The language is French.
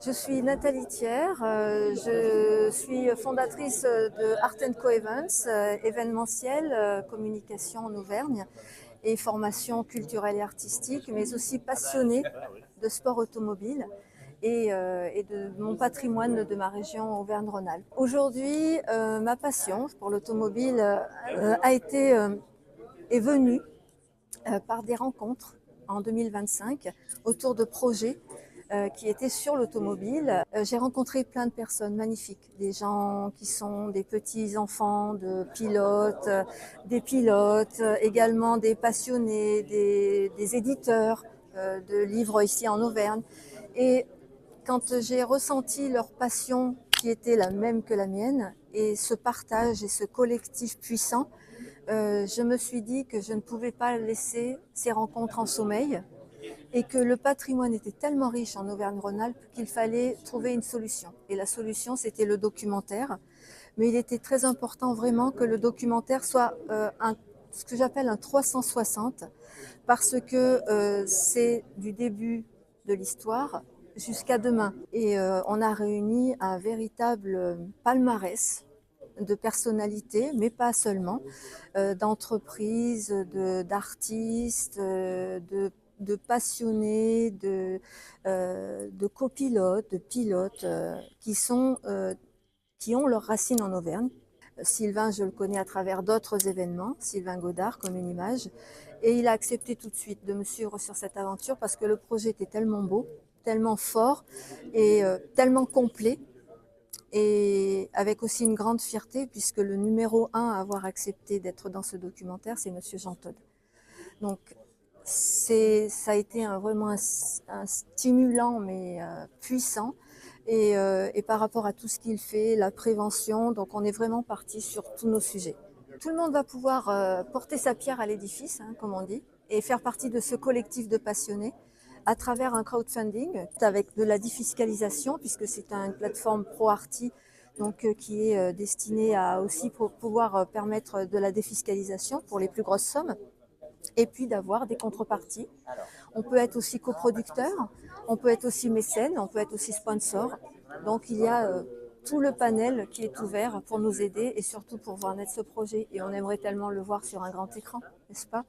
Je suis Nathalie Thiers, je suis fondatrice de Art Co Events, événementiel, communication en Auvergne et formation culturelle et artistique, mais aussi passionnée de sport automobile et de mon patrimoine de ma région Auvergne-Rhône-Alpes. Aujourd'hui, ma passion pour l'automobile est venue par des rencontres en 2025 autour de projets qui étaient sur l'automobile. J'ai rencontré plein de personnes magnifiques, des gens qui sont des petits-enfants de pilotes, des pilotes, également des passionnés, des éditeurs de livres ici en Auvergne. Et quand j'ai ressenti leur passion qui était la même que la mienne et ce partage et ce collectif puissant, je me suis dit que je ne pouvais pas laisser ces rencontres en sommeil et que le patrimoine était tellement riche en Auvergne-Rhône-Alpes qu'il fallait trouver une solution. Et la solution, c'était le documentaire. Mais il était très important vraiment que le documentaire soit ce que j'appelle un 360 parce que c'est du début de l'histoire jusqu'à demain. Et on a réuni un véritable palmarès de personnalités, mais pas seulement, d'entreprises, d'artistes, de passionnés, de copilotes, de pilotes qui ont leurs racines en Auvergne. Sylvain, je le connais à travers d'autres événements, Sylvain Godard comme une image, et il a accepté tout de suite de me suivre sur cette aventure parce que le projet était tellement beau, tellement fort et tellement complet, et avec aussi une grande fierté puisque le numéro 1 à avoir accepté d'être dans ce documentaire, c'est Monsieur Jean Todt. Donc ça a été vraiment un stimulant mais puissant et par rapport à tout ce qu'il fait, la prévention, donc on est vraiment parti sur tous nos sujets. Tout le monde va pouvoir porter sa pierre à l'édifice, hein, comme on dit, et faire partie de ce collectif de passionnés à travers un crowdfunding avec de la défiscalisation puisque c'est une plateforme pro-arty donc qui est destinée à aussi pouvoir permettre de la défiscalisation pour les plus grosses sommes et puis d'avoir des contreparties. On peut être aussi coproducteur, on peut être aussi mécène, on peut être aussi sponsor. Donc il y a tout le panel qui est ouvert pour nous aider et surtout pour voir naître ce projet. Et on aimerait tellement le voir sur un grand écran, n'est-ce pas ?